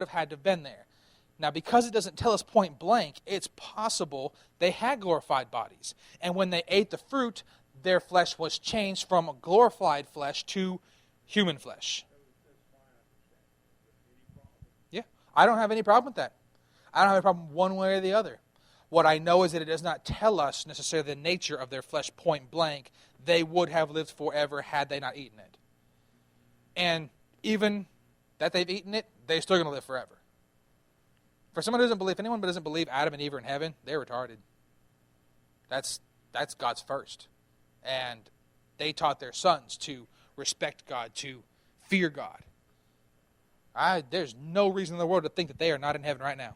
have had to have been there. Now, because it doesn't tell us point blank, it's possible they had glorified bodies. And when they ate the fruit, their flesh was changed from a glorified flesh to human flesh. Yeah, I don't have any problem with that. I don't have a problem one way or the other. What I know is that it does not tell us necessarily the nature of their flesh point blank. They would have lived forever had they not eaten it. And even that they've eaten it, they're still going to live forever. For someone who doesn't believe, anyone who doesn't believe Adam and Eve are in heaven, they're retarded. That's God's first. And they taught their sons to respect God, to fear God. There's no reason in the world to think that they are not in heaven right now.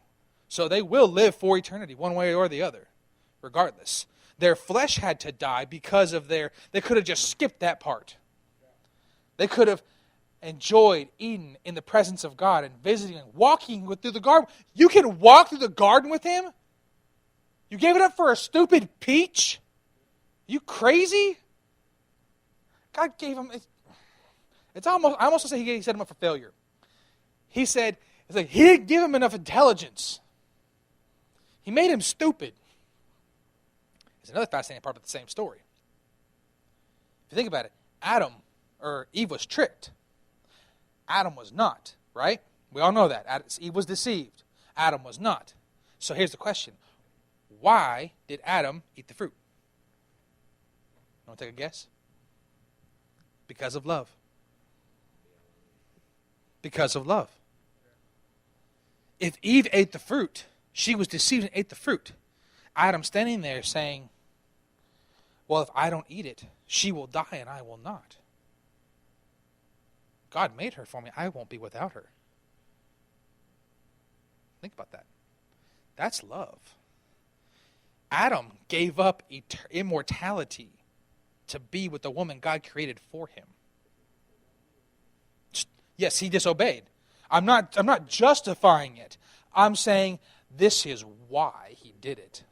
So they will live for eternity, one way or the other, regardless. Their flesh had to die because of they could have just skipped that part. They could have enjoyed eating in the presence of God and visiting and walking through the garden. You can walk through the garden with him? You gave it up for a stupid peach? You crazy? God gave him, I almost say he set him up for failure. He said, he didn't give him enough intelligence. He made him stupid. There's another fascinating part of the same story. If you think about it, Eve was tricked. Adam was not, right? We all know that. Eve was deceived. Adam was not. So here's the question. Why did Adam eat the fruit? You want to take a guess? Because of love. Because of love. If Eve ate the fruit, she was deceived and ate the fruit. Adam standing there saying, well, if I don't eat it, she will die and I will not. God made her for me. I won't be without her. Think about that. That's love. Adam gave up immortality to be with the woman God created for him. Yes, he disobeyed. I'm not justifying it. I'm saying this is why he did it.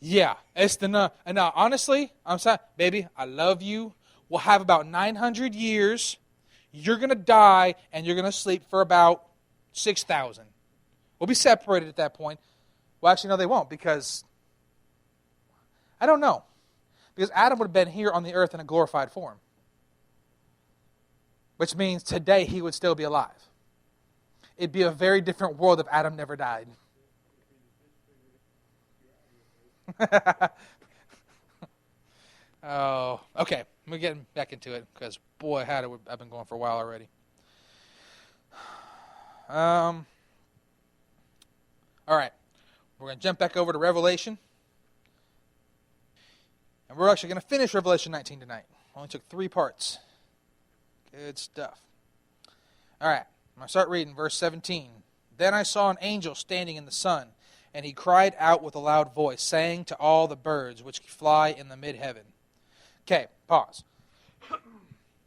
Yeah, it's and now honestly, I'm sorry, baby, I love you. We'll have about 900 years. You're going to die and you're going to sleep for about 6,000. We'll be separated at that point. Well, actually, no, they won't, because I don't know. Because Adam would have been here on the earth in a glorified form. Which means today he would still be alive. It'd be a very different world if Adam never died. Oh, okay. We're getting back into it because, boy, I've been going for a while already. All right. We're going to jump back over to Revelation. And we're actually going to finish Revelation 19 tonight. Only took 3 parts. Good stuff. All right. I'm going to start reading verse 17. Then I saw an angel standing in the sun, and he cried out with a loud voice, saying to all the birds which fly in the mid-heaven. Okay, pause.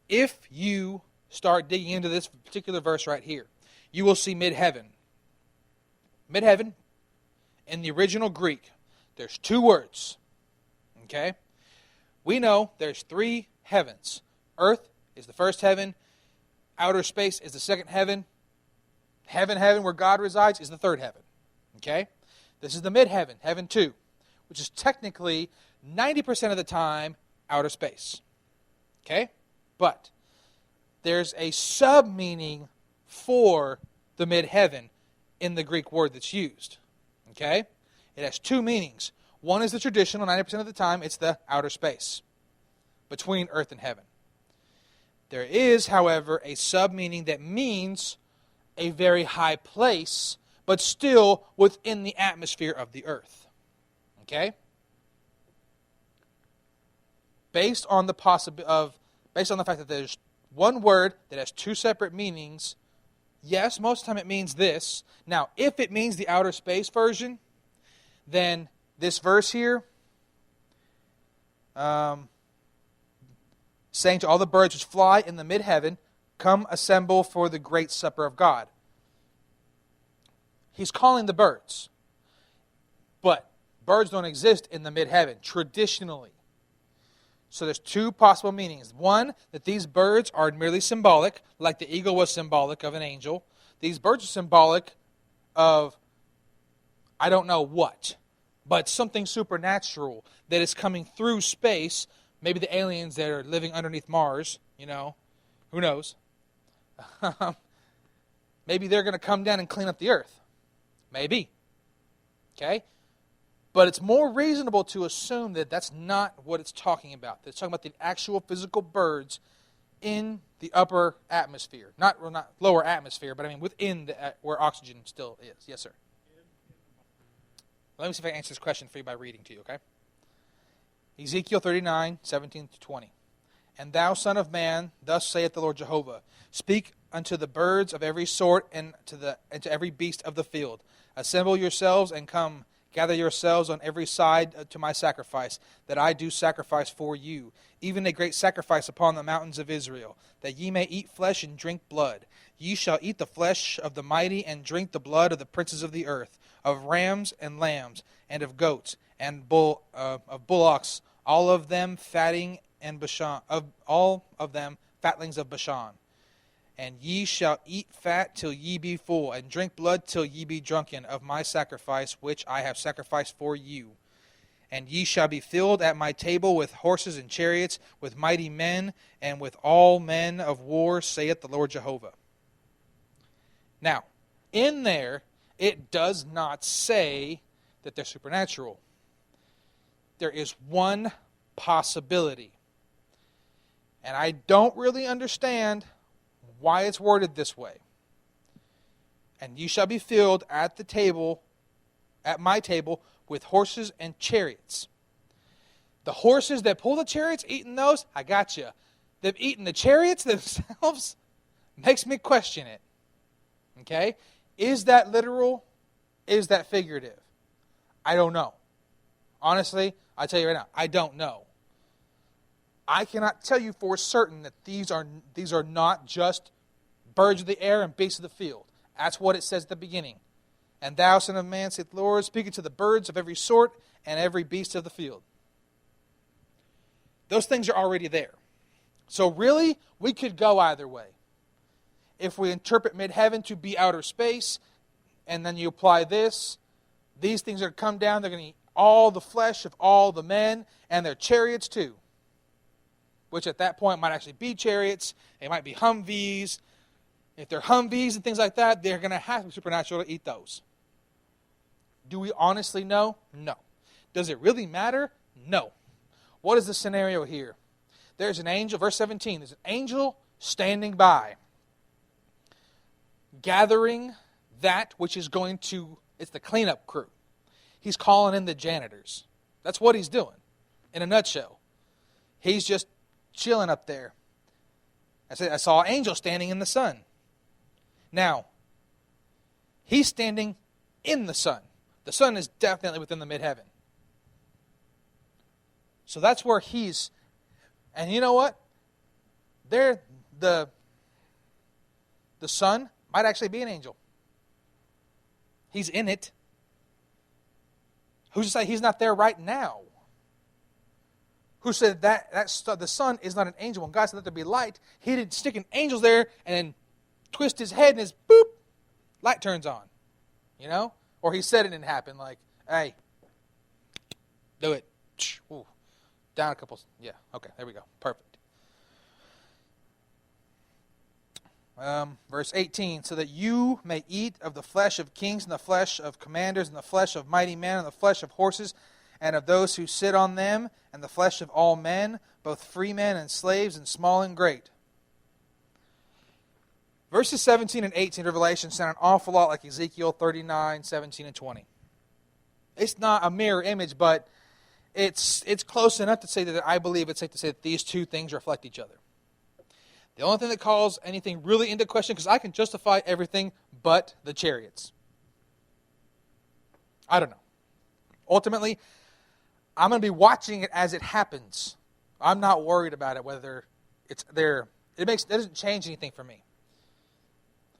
If you start digging into this particular verse right here, you will see mid-heaven. Mid-heaven, in the original Greek, there's 2 words. Okay? We know there's 3 heavens. Earth is the first heaven. Outer space is the second heaven. Heaven where God resides is the third heaven. Okay? This is the mid-heaven, heaven 2, which is technically 90% of the time outer space. Okay? But there's a sub-meaning for the mid-heaven in the Greek word that's used. Okay? It has 2 meanings. One is the traditional, 90% of the time, it's the outer space between earth and heaven. There is, however, a sub-meaning that means a very high place, but still within the atmosphere of the earth. Okay? Based on the fact that there's one word that has 2 separate meanings, yes, most of the time it means this. Now, if it means the outer space version, then this verse here, saying to all the birds which fly in the mid-heaven, come assemble for the great supper of God. He's calling the birds. But birds don't exist in the mid-heaven, traditionally. So there's 2 possible meanings. One, that these birds are merely symbolic, like the eagle was symbolic of an angel. These birds are symbolic of, I don't know what, but something supernatural that is coming through space. Maybe the aliens that are living underneath Mars, who knows? Maybe they're going to come down and clean up the earth. Maybe. Okay? But it's more reasonable to assume that that's not what it's talking about. It's talking about the actual physical birds in the upper atmosphere. Not lower atmosphere, but I mean within where oxygen still is. Yes, sir. Let me see if I can answer this question for you by reading to you, okay? Ezekiel 39, 17 to 20. And thou, son of man, thus saith the Lord Jehovah, speak unto the birds of every sort and to every beast of the field. Assemble yourselves and come, gather yourselves on every side to my sacrifice, that I do sacrifice for you, even a great sacrifice upon the mountains of Israel, that ye may eat flesh and drink blood. Ye shall eat the flesh of the mighty and drink the blood of the princes of the earth, of rams and lambs, and of goats, and of bullocks, all of them fatting and Bashan, all of them fatlings of Bashan. And ye shall eat fat till ye be full, and drink blood till ye be drunken of my sacrifice, which I have sacrificed for you. And ye shall be filled at my table with horses and chariots, with mighty men, and with all men of war, saith the Lord Jehovah. Now, in there, it does not say that they're supernatural. There is one possibility. And I don't really understand why it's worded this way. And you shall be filled at the table, at my table, with horses and chariots. The horses that pull the chariots, eating those, I got you. Them eating the chariots themselves makes me question it. Okay? Is that literal? Is that figurative? I don't know. Honestly, I tell you right now, I don't know. I cannot tell you for certain that these are not just birds of the air and beasts of the field. That's what it says at the beginning. And thou, son of man, saith the Lord, speaking to the birds of every sort and every beast of the field. Those things are already there. So really, we could go either way. If we interpret mid-heaven to be outer space, and then you apply this, these things are going to come down, they're going to eat all the flesh of all the men, and their chariots too. Which at that point might actually be chariots, they might be Humvees. If they're Humvees and things like that, they're going to have to be supernatural to eat those. Do we honestly know? No. Does it really matter? No. What is the scenario here? There's an angel, verse 17, there's an angel standing by, gathering that which is going to, it's the cleanup crew. He's calling in the janitors. That's what he's doing, in a nutshell. He's just chilling up there. I saw an angel standing in the sun. Now, he's standing in the sun. The sun is definitely within the mid-heaven. So that's where he's, and you know what? The sun might actually be an angel. He's in it. Who's to say he's not there right now? Who said that the sun is not an angel? When God said let there be light, he didn't stick an angel there and then twist his head and his boop, light turns on. You know? Or he said it and it happened, like, hey, do it. Ooh. Down a couple. Yeah, okay, there we go. Perfect. Verse 18, so that you may eat of the flesh of kings and the flesh of commanders and the flesh of mighty men and the flesh of horses and of those who sit on them and the flesh of all men, both free men and slaves and small and great. Verses 17 and 18 of Revelation sound an awful lot like Ezekiel 39, 17, and 20. It's not a mirror image, but it's close enough to say that I believe it's safe to say that these two things reflect each other. The only thing that calls anything really into question, because I can justify everything but the chariots. I don't know. Ultimately, I'm going to be watching it as it happens. I'm not worried about it, whether it's there. It doesn't change anything for me.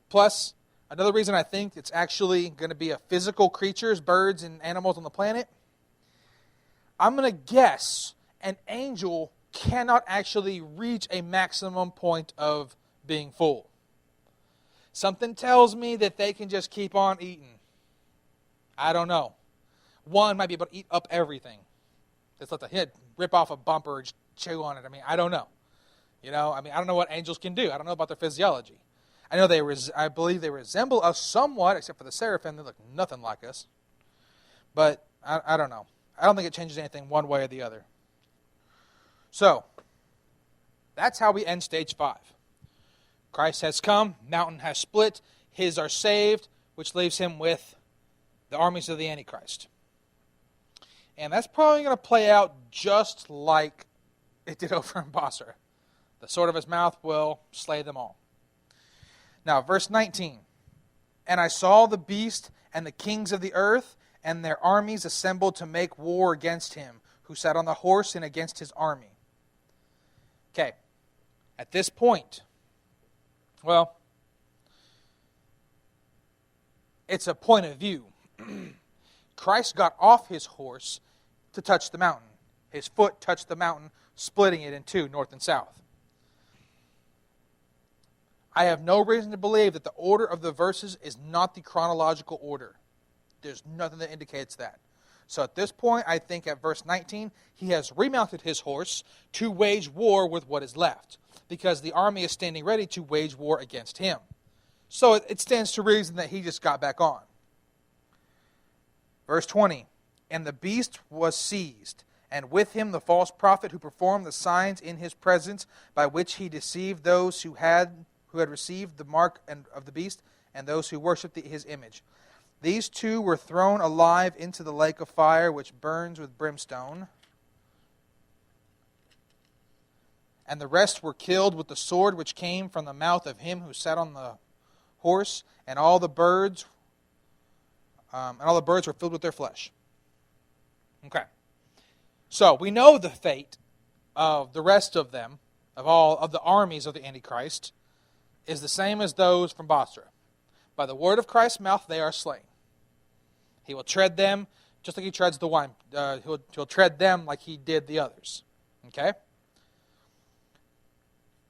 Plus, another reason I think it's actually going to be a physical creatures, birds and animals on the planet, I'm going to guess an angel cannot actually reach a maximum point of being full. Something tells me that they can just keep on eating. I don't know. One might be able to eat up everything. Just let the head rip off a bumper and chew on it. I mean, I don't know. I don't know what angels can do. I don't know about their physiology. I know I believe they resemble us somewhat, except for the seraphim. They look nothing like us. But I don't know. I don't think it changes anything one way or the other. So, that's how we end stage 5. Christ has come, mountain has split, his are saved, which leaves him with the armies of the Antichrist. And that's probably going to play out just like it did over in Basra. The sword of his mouth will slay them all. Now, verse 19. And I saw the beast and the kings of the earth and their armies assembled to make war against him, who sat on the horse and against his army. Okay, at this point, well, it's a point of view. Christ got off his horse to touch the mountain. His foot touched the mountain, splitting it in two, north and south. I have no reason to believe that the order of the verses is not the chronological order. There's nothing that indicates that. So at this point, I think at verse 19, he has remounted his horse to wage war with what is left, because the army is standing ready to wage war against him. So it stands to reason that he just got back on. Verse 20, and the beast was seized, and with him the false prophet who performed the signs in his presence, by which he deceived those who had received the mark of the beast, and those who worshipped his image. These two were thrown alive into the lake of fire, which burns with brimstone. And the rest were killed with the sword which came from the mouth of him who sat on the horse, and all the birds were filled with their flesh. Okay. So we know the fate of the rest of them, of all of the armies of the Antichrist, is the same as those from Basra. By the word of Christ's mouth they are slain. He will tread them just like he treads the wine. He'll tread them like he did the others. Okay?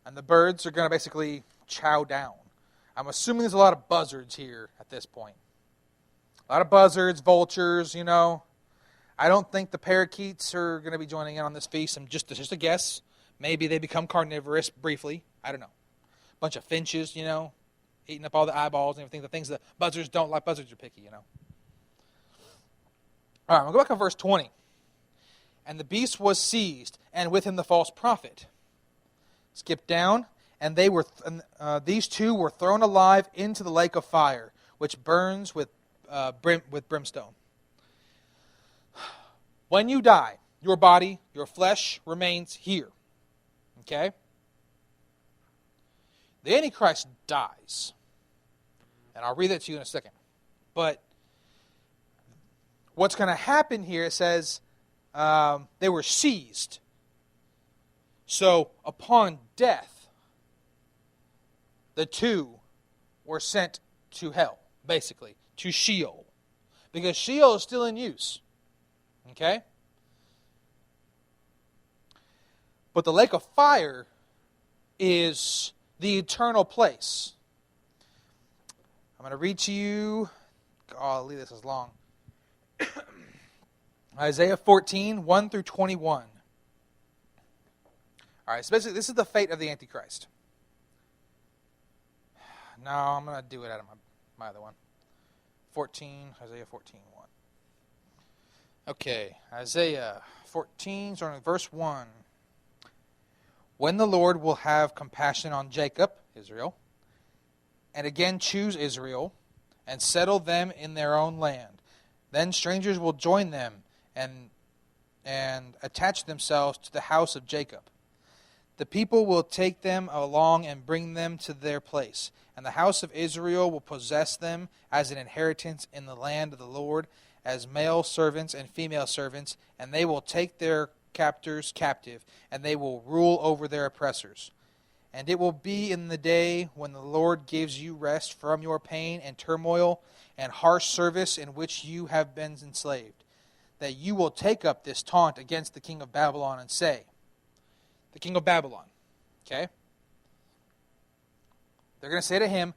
And the birds are going to basically chow down. I'm assuming there's a lot of buzzards here at this point. A lot of buzzards, vultures, I don't think the parakeets are going to be joining in on this feast. Just a guess. Maybe they become carnivorous briefly. I don't know. A bunch of finches, eating up all the eyeballs and everything. The things that buzzards don't like. Buzzards are picky, All right, we'll go back to verse 20. And the beast was seized, and with him the false prophet. Skip down, and these two were thrown alive into the lake of fire, which burns with brimstone. When you die, your body, your flesh remains here. Okay? The Antichrist dies. And I'll read that to you in a second. But what's going to happen here, it says they were seized. So upon death, the two were sent to hell, basically, to Sheol. Because Sheol is still in use. Okay? But the lake of fire is the eternal place. I'm going to read to you, golly, this is long. Isaiah 14, 1 through 21. All right, so basically this is the fate of the Antichrist. No, I'm going to do it out of my other one. Isaiah 14, 1. Okay, Isaiah 14, starting with verse 1. When the Lord will have compassion on Jacob, Israel, and again choose Israel, and settle them in their own land, then strangers will join them and attach themselves to the house of Jacob. The people will take them along and bring them to their place, and the house of Israel will possess them as an inheritance in the land of the Lord, as male servants and female servants, and they will take their captors captive, and they will rule over their oppressors. And it will be in the day when the Lord gives you rest from your pain and turmoil and harsh service in which you have been enslaved, that you will take up this taunt against the king of Babylon and say, the king of Babylon, okay? They're going to say to him,